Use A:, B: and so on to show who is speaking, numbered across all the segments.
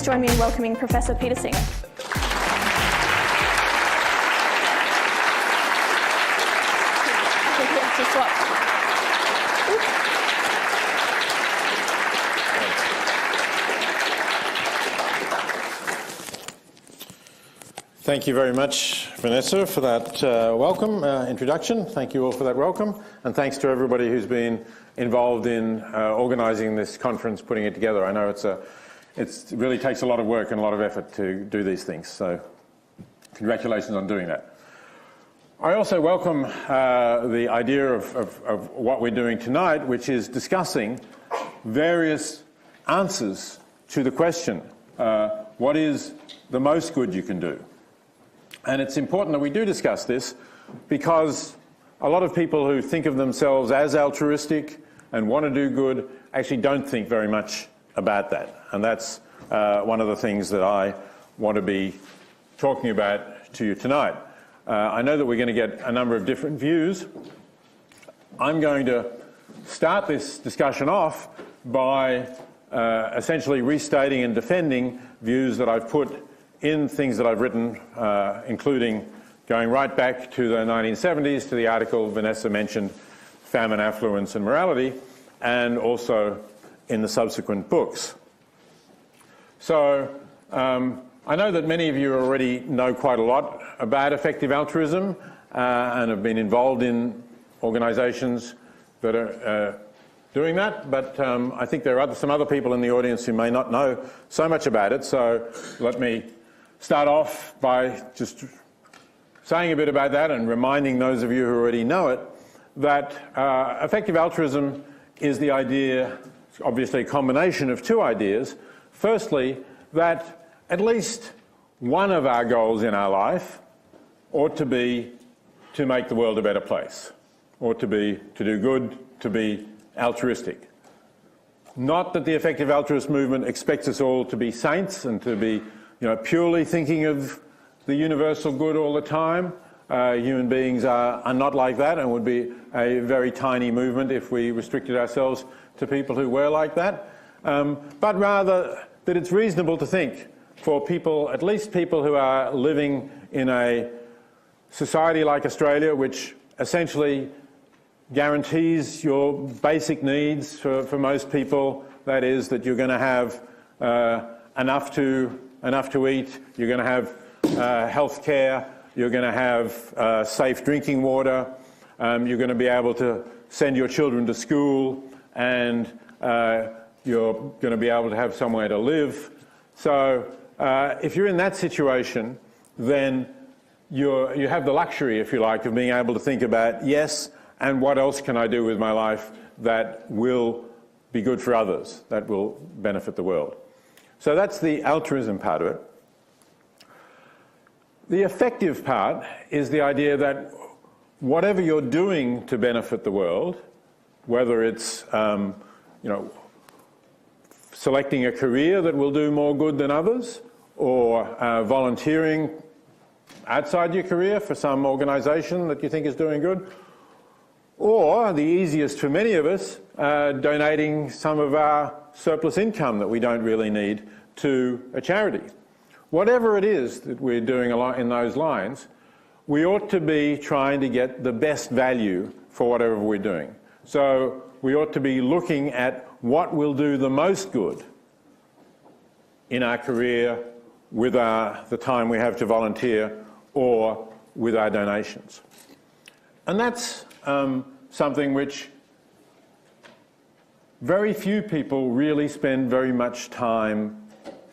A: join me in welcoming Professor Peter Singer.
B: Thank you very much, Vanessa, for that welcome introduction. Thank you all for that welcome. And thanks to everybody who's been involved in organising this conference, putting it together. I know it really takes a lot of work and a lot of effort to do these things. So congratulations on doing that. I also welcome the idea of what we're doing tonight, which is discussing various answers to the question, what is the most good you can do? And it's important that we do discuss this because a lot of people who think of themselves as altruistic and want to do good actually don't think very much about that. And that's one of the things that I want to be talking about to you tonight. I know that we're going to get a number of different views. I'm going to start this discussion off by essentially restating and defending views that I've put in things that I've written, including going right back to the 1970s to the article Vanessa mentioned, Famine, Affluence and Morality, and also in the subsequent books. So I know that many of you already know quite a lot about effective altruism and have been involved in organisations that are doing that, but I think there are some other people in the audience who may not know so much about it, so let me start off by just saying a bit about that and reminding those of you who already know it that effective altruism is the idea, obviously a combination of two ideas. Firstly, that at least one of our goals in our life ought to be to make the world a better place, ought to be to do good, to be altruistic. Not that the effective altruist movement expects us all to be saints and to be purely thinking of the universal good all the time. Human beings are not like that and would be a very tiny movement if we restricted ourselves to people who were like that. But rather that it's reasonable to think for people, at least people who are living in a society like Australia, which essentially guarantees your basic needs for most people. That is, that you're going to have enough to eat, you're going to have health care, you're going to have safe drinking water, you're going to be able to send your children to school, and you're going to be able to have somewhere to live. So if you're in that situation, then you have the luxury, if you like, of being able to think about, yes, and what else can I do with my life that will be good for others, that will benefit the world. So that's the altruism part of it. The effective part is the idea that whatever you're doing to benefit the world, whether it's selecting a career that will do more good than others, or volunteering outside your career for some organisation that you think is doing good, or the easiest for many of us, donating some of our surplus income that we don't really need to a charity. Whatever it is that we're doing in those lines, we ought to be trying to get the best value for whatever we're doing. So we ought to be looking at what will do the most good in our career with the time we have to volunteer or with our donations. And that's something which very few people really spend very much time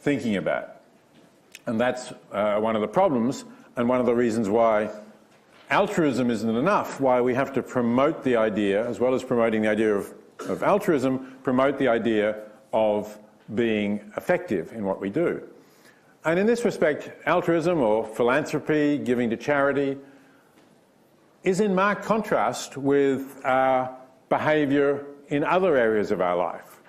B: thinking about. And that's one of the problems and one of the reasons why altruism isn't enough, why we have to promote the idea, as well as promoting the idea of altruism, promote the idea of being effective in what we do. And in this respect, altruism or philanthropy, giving to charity, is in marked contrast with our behaviour in other areas of our life.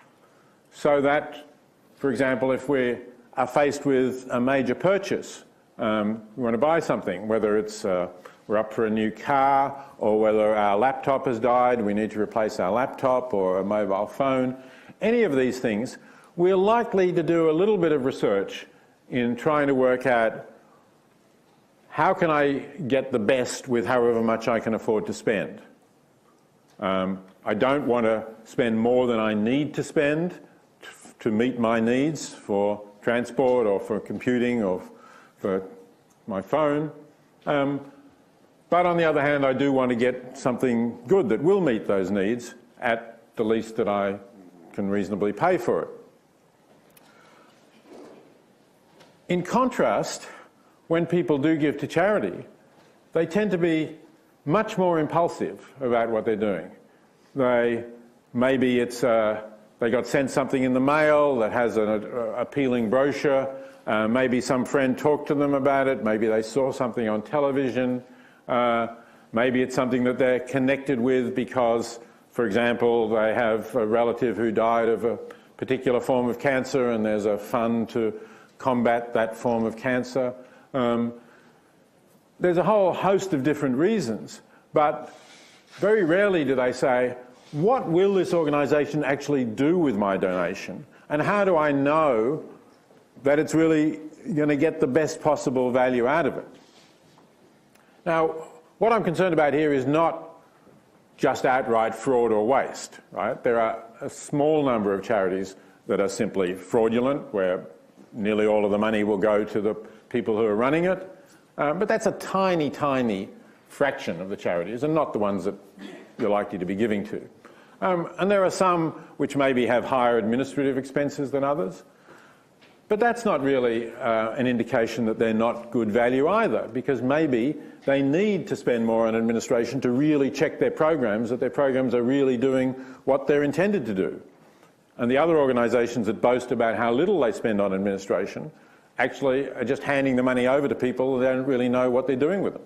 B: So that, for example, if we are faced with a major purchase, we want to buy something, whether it's we're up for a new car, or whether our laptop has died, we need to replace our laptop or a mobile phone, any of these things, we're likely to do a little bit of research in trying to work out how can I get the best with however much I can afford to spend. I don't want to spend more than I need to spend to meet my needs for transport or for computing or for my phone. But on the other hand, I do want to get something good that will meet those needs at the least that I can reasonably pay for it. In contrast, when people do give to charity, they tend to be much more impulsive about what they're doing. Maybe it's they got sent something in the mail that has an appealing brochure. Maybe some friend talked to them about it. Maybe they saw something on television. Maybe it's something that they're connected with because, for example, they have a relative who died of a particular form of cancer and there's a fund to combat that form of cancer. There's a whole host of different reasons, but very rarely do they say, what will this organisation actually do with my donation? And how do I know that it's really going to get the best possible value out of it? Now, what I'm concerned about here is not just outright fraud or waste, right? There are a small number of charities that are simply fraudulent, where nearly all of the money will go to the people who are running it. But that's a tiny, tiny fraction of the charities and not the ones that you're likely to be giving to. And there are some which maybe have higher administrative expenses than others. But that's not really an indication that they're not good value either, because maybe they need to spend more on administration to really check their programs, that their programs are really doing what they're intended to do. And the other organisations that boast about how little they spend on administration actually are just handing the money over to people who don't really know what they're doing with them.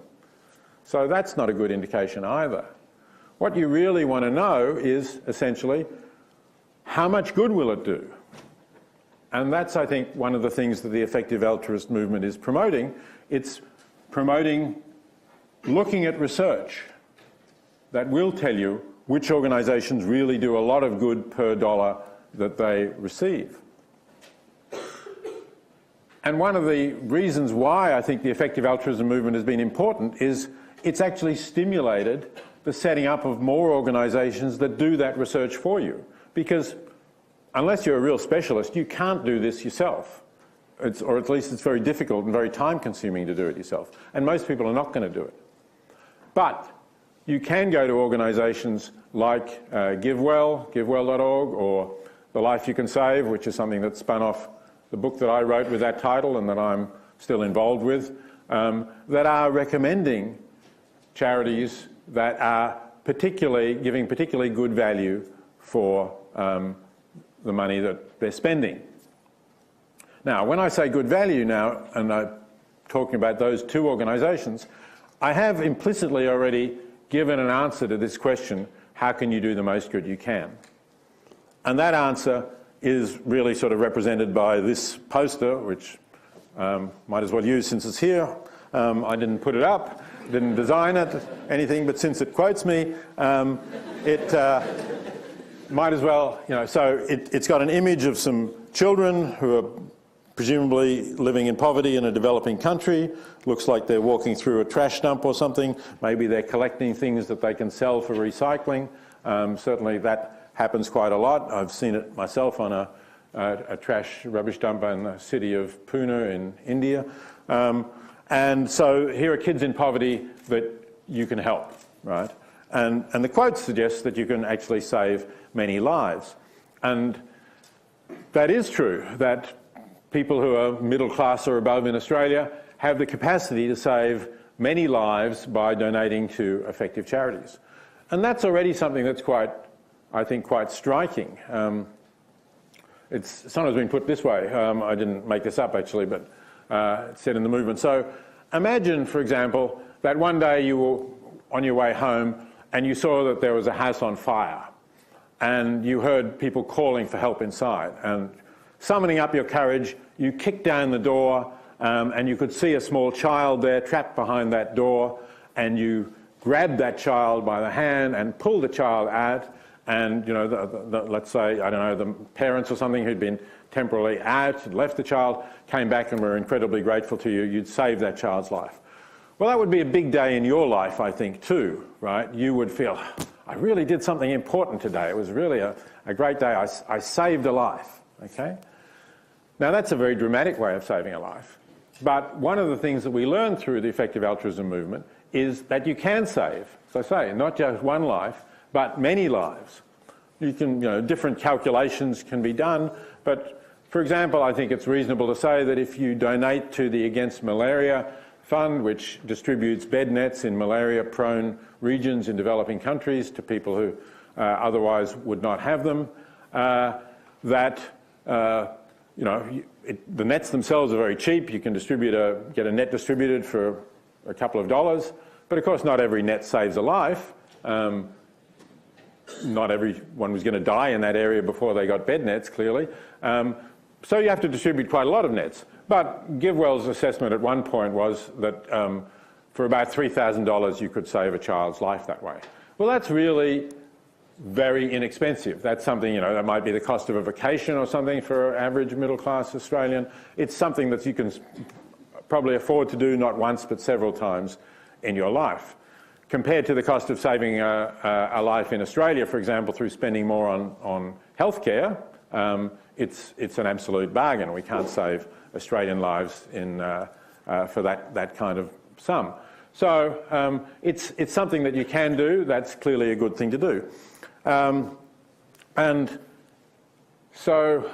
B: So that's not a good indication either. What you really want to know is, essentially, how much good will it do? And that's, I think, one of the things that the effective altruist movement is promoting. It's promoting looking at research that will tell you which organisations really do a lot of good per dollar that they receive. And one of the reasons why I think the effective altruism movement has been important is it's actually stimulated the setting up of more organisations that do that research for you. Because unless you're a real specialist, you can't do this yourself. Or at least it's very difficult and very time-consuming to do it yourself. And most people are not going to do it. But you can go to organisations like givewell.org, or The Life You Can Save, which is something that spun off the book that I wrote with that title and that I'm still involved with, that are recommending charities that are giving particularly good value for the money that they're spending. Now, when I say good value now, and I'm talking about those two organisations, I have implicitly already given an answer to this question, how can you do the most good you can? And that answer is really sort of represented by this poster, which might as well use since it's here. I didn't put it up, didn't design it, anything, but since it quotes me, it might as well, so it's got an image of some children who are presumably living in poverty in a developing country. Looks like they're walking through a trash dump or something. Maybe they're collecting things that they can sell for recycling. Certainly that happens quite a lot. I've seen it myself on a trash rubbish dump in the city of Pune in India. And so here are kids in poverty that you can help, right? And the quote suggests that you can actually save many lives. And that is true, that people who are middle class or above in Australia have the capacity to save many lives by donating to effective charities. And that's already something that's I think quite striking. It's sometimes been put this way. I didn't make this up actually, but it's said in the movement. So imagine, for example, that one day you were on your way home and you saw that there was a house on fire and you heard people calling for help inside, and summoning up your courage, you kicked down the door and you could see a small child there trapped behind that door, and you grabbed that child by the hand and pulled the child out, and let's say, I don't know, the parents or something who'd been temporarily out, had left the child, came back and were incredibly grateful to you, you'd save that child's life. Well, that would be a big day in your life, I think, too, right? You would feel, I really did something important today. It was really a great day. I saved a life, okay? Now, that's a very dramatic way of saving a life. But one of the things that we learned through the effective altruism movement is that you can save, as I say, not just one life, but many lives. You can, different calculations can be done, but for example, I think it's reasonable to say that if you donate to the Against Malaria Fund, which distributes bed nets in malaria-prone regions in developing countries to people who otherwise would not have them, the nets themselves are very cheap. You can get a net distributed for a couple of dollars, but of course not every net saves a life. Not everyone was going to die in that area before they got bed nets, clearly. So you have to distribute quite a lot of nets. But GiveWell's assessment at one point was that for about $3,000 you could save a child's life that way. Well, that's really very inexpensive. That's something, that might be the cost of a vacation or something for an average middle-class Australian. It's something that you can probably afford to do not once but several times in your life. Compared to the cost of saving a life in Australia, for example, through spending more on healthcare, it's an absolute bargain. We can't save Australian lives for that kind of sum. So it's something that you can do. That's clearly a good thing to do. And so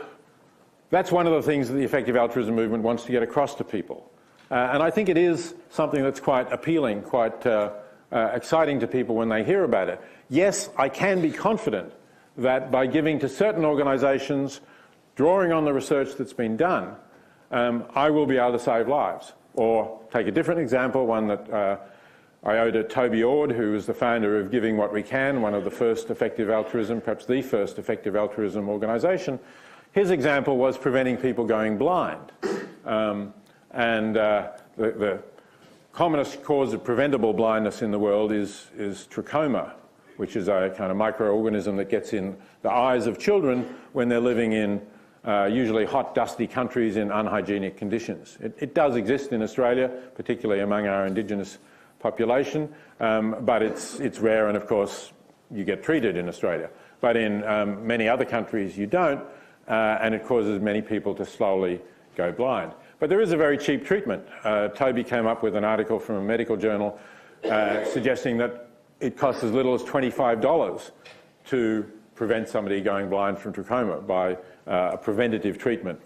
B: that's one of the things that the effective altruism movement wants to get across to people. And I think it is something that's quite appealing, quite exciting to people when they hear about it. Yes, I can be confident that by giving to certain organisations, drawing on the research that's been done, I will be able to save lives. Or take a different example, one that I owe to Toby Ord, who was the founder of Giving What We Can, one of the first effective altruism, perhaps the first effective altruism organisation. His example was preventing people going blind. The commonest cause of preventable blindness in the world is trachoma, which is a kind of microorganism that gets in the eyes of children when they're living in usually hot, dusty countries in unhygienic conditions. It does exist in Australia, particularly among our Indigenous population, but it's rare, and of course you get treated in Australia. But in many other countries you don't, and it causes many people to slowly go blind. But there is a very cheap treatment. Toby came up with an article from a medical journal suggesting that it costs as little as $25 to prevent somebody going blind from trachoma by a preventative treatment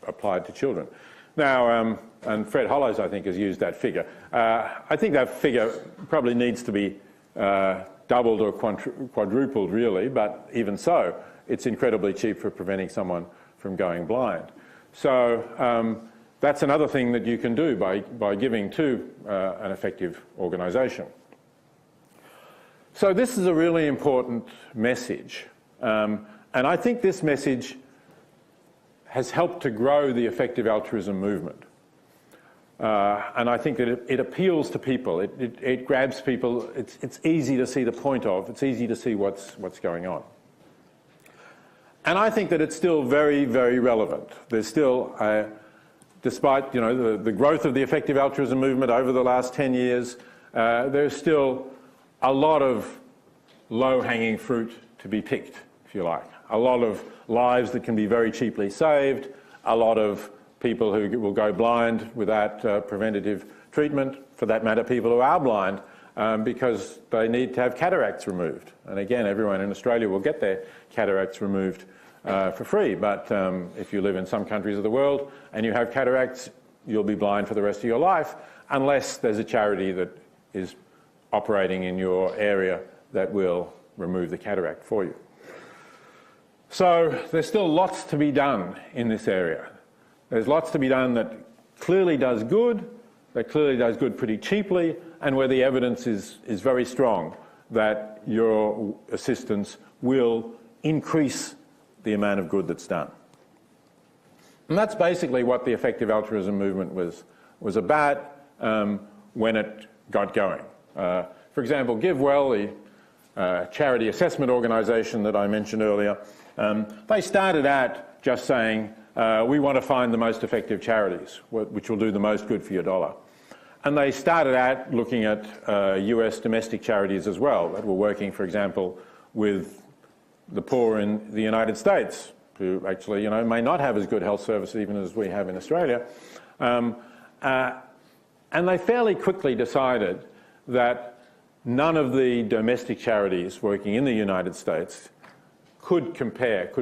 B: applied to children. Now, and Fred Hollows, I think, has used that figure. I think that figure probably needs to be doubled or quadrupled, really, but even so, it's incredibly cheap for preventing someone from going blind. So that's another thing that you can do by giving to an effective organisation. So this is a really important message, and I think this message has helped to grow the effective altruism movement. And I think that it appeals to people, it grabs people, it's easy to see the point of, it's easy to see what's going on. And I think that it's still very, very relevant. There's still, despite the growth of the effective altruism movement over the last 10 years, there's still a lot of low-hanging fruit to be picked, if you like. A lot of lives that can be very cheaply saved, a lot of people who will go blind without preventative treatment, for that matter people who are blind because they need to have cataracts removed. And again, everyone in Australia will get their cataracts removed for free, but if you live in some countries of the world and you have cataracts, you'll be blind for the rest of your life unless there's a charity that is operating in your area that will remove the cataract for you. So there's still lots to be done in this area. There's lots to be done that clearly does good, pretty cheaply, and where the evidence is very strong that your assistance will increase the amount of good that's done. And that's basically what the effective altruism movement was about when it got going. For example, GiveWell, charity assessment organisation that I mentioned earlier, they started out just saying, we want to find the most effective charities, which will do the most good for your dollar. And they started out looking at US domestic charities as well that were working, for example, with the poor in the United States, who actually, may not have as good health services even as we have in Australia. And they fairly quickly decided that none of the domestic charities working in the United States could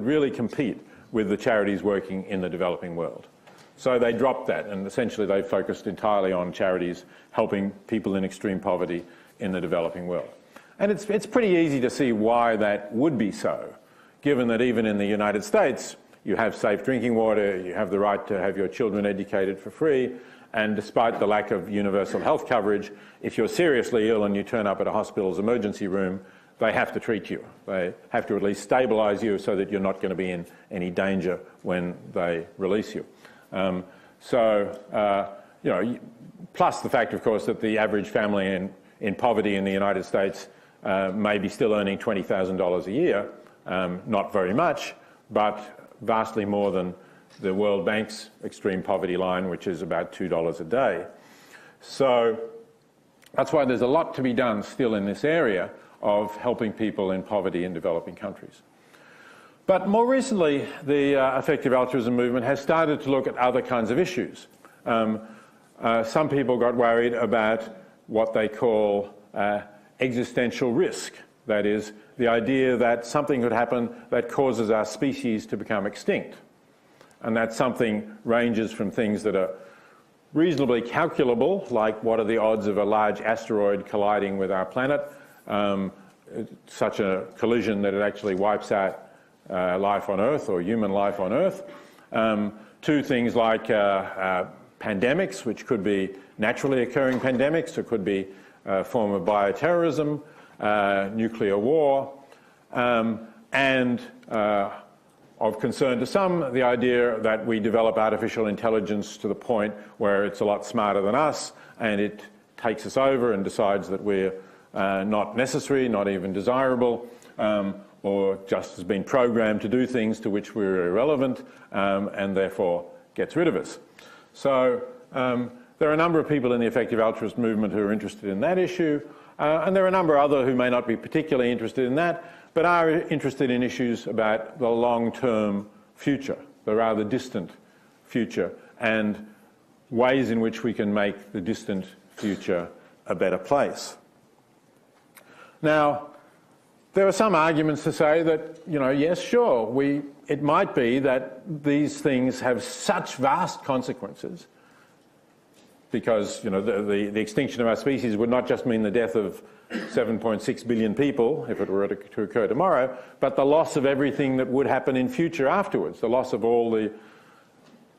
B: really compete with the charities working in the developing world. So they dropped that, and essentially they focused entirely on charities helping people in extreme poverty in the developing world. And it's pretty easy to see why that would be so, given that even in the United States, you have safe drinking water, you have the right to have your children educated for free, and despite the lack of universal health coverage, if you're seriously ill and you turn up at a hospital's emergency room, they have to treat you. They have to at least stabilise you so that you're not going to be in any danger when they release you. Plus the fact, of course, that the average family in poverty in the United States may be still earning $20,000 a year, not very much, but vastly more than the World Bank's extreme poverty line, which is about $2 a day. So that's why there's a lot to be done still in this area of helping people in poverty in developing countries. But more recently, the effective altruism movement has started to look at other kinds of issues. Some people got worried about what they call existential risk. That is, the idea that something could happen that causes our species to become extinct. And that something ranges from things that are reasonably calculable, like what are the odds of a large asteroid colliding with our planet, such a collision that it actually wipes out life on Earth or human life on Earth, to things like pandemics, which could be naturally occurring pandemics, it could be a form of bioterrorism, nuclear war, and of concern to some, the idea that we develop artificial intelligence to the point where it's a lot smarter than us and it takes us over and decides that we're not necessary, not even desirable, or just has been programmed to do things to which we're irrelevant, and therefore gets rid of us. So there are a number of people in the effective altruist movement who are interested in that issue, and there are a number of others who may not be particularly interested in that, but are interested in issues about the long-term future, the rather distant future, and ways in which we can make the distant future a better place. Now, there are some arguments to say that, yes, sure, it might be that these things have such vast consequences because, the extinction of our species would not just mean the death of 7.6 billion people, if it were to occur tomorrow, but the loss of everything that would happen in future afterwards, the loss of all the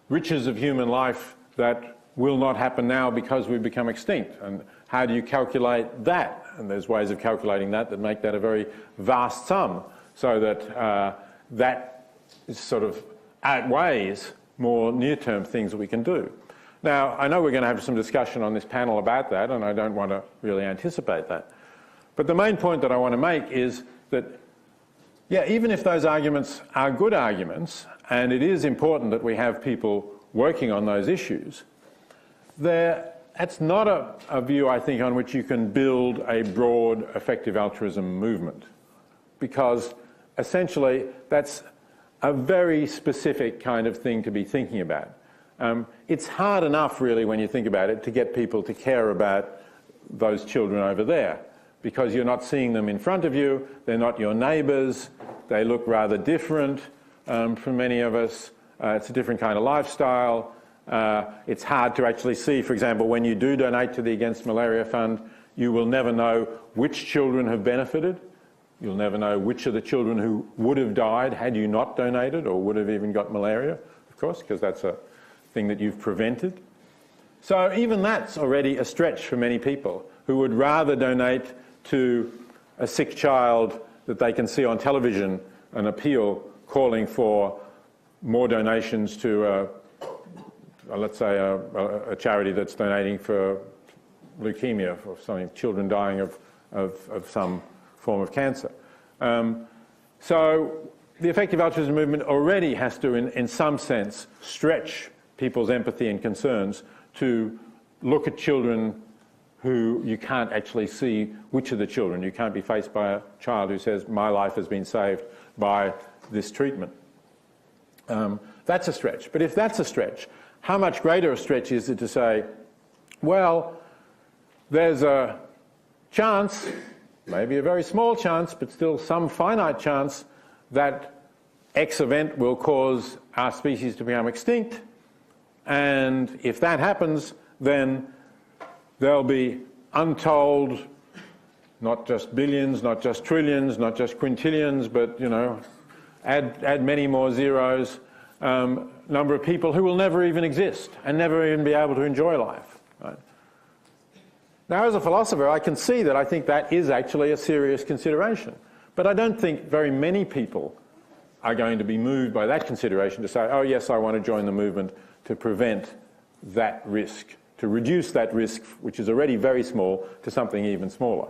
B: riches of human life that will not happen now because we've become extinct. And how do you calculate that? And there's ways of calculating that make that a very vast sum, so that that sort of outweighs more near-term things that we can do. Now, I know we're going to have some discussion on this panel about that, and I don't want to really anticipate that. But the main point that I want to make is that, yeah, even if those arguments are good arguments, and it is important that we have people working on those issues, that's not a view, I think, on which you can build a broad effective altruism movement, because essentially that's a very specific kind of thing to be thinking about. It's hard enough, really, when you think about it, to get people to care about those children over there, because you're not seeing them in front of you, they're not your neighbours, they look rather different from many of us, it's a different kind of lifestyle. It's hard to actually see, for example, when you do donate to the Against Malaria Fund, you will never know which children have benefited. You'll never know which of the children who would have died had you not donated or would have even got malaria, of course, because that's a thing that you've prevented. So even that's already a stretch for many people who would rather donate to a sick child that they can see on television, an appeal calling for more donations to let's say a charity that's donating for leukemia, for something, children dying of some form of cancer. So the effective altruism movement already has to, in some sense, stretch people's empathy and concerns to look at children who you can't actually see which of the children. You can't be faced by a child who says, my life has been saved by this treatment. That's a stretch. But if that's a stretch, how much greater a stretch is it to say, well, there's a chance, maybe a very small chance, but still some finite chance that X event will cause our species to become extinct. And if that happens, then there'll be untold, not just billions, not just trillions, not just quintillions, but, you know, add many more zeros, number of people who will never even exist and never even be able to enjoy life. Right? Now, as a philosopher, I can see that I think that is actually a serious consideration. But I don't think very many people are going to be moved by that consideration to say, oh, yes, I want to join the movement to prevent that risk, to reduce that risk, which is already very small, to something even smaller.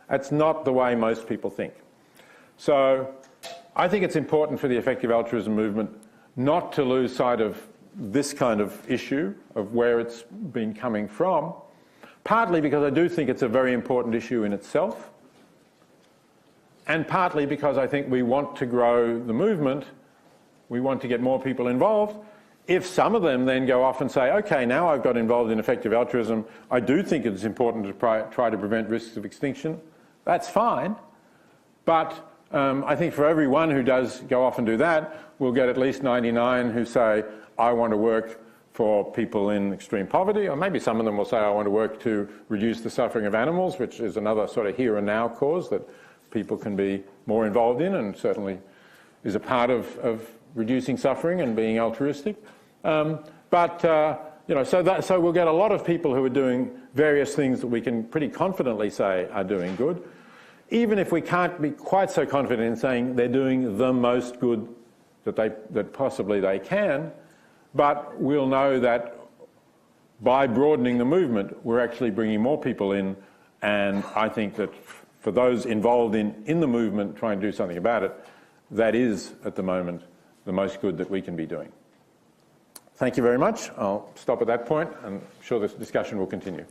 B: That's not the way most people think. So I think it's important for the effective altruism movement not to lose sight of this kind of issue, of where it's been coming from, partly because I do think it's a very important issue in itself, and partly because I think we want to grow the movement, we want to get more people involved. If some of them then go off and say, okay, now I've got involved in effective altruism, I do think it's important to try to prevent risks of extinction, that's fine. But I think for every one who does go off and do that, we'll get at least 99 who say, I want to work for people in extreme poverty, or maybe some of them will say, I want to work to reduce the suffering of animals, which is another sort of here and now cause that people can be more involved in and certainly is a part of reducing suffering and being altruistic. You know, so we'll get a lot of people who are doing various things that we can pretty confidently say are doing good, even if we can't be quite so confident in saying they're doing the most good that possibly they can, but we'll know that by broadening the movement, we're actually bringing more people in, and I think that for those involved in the movement trying to do something about it, that is, at the moment, the most good that we can be doing. Thank you very much. I'll stop at that point, and I'm sure this discussion will continue.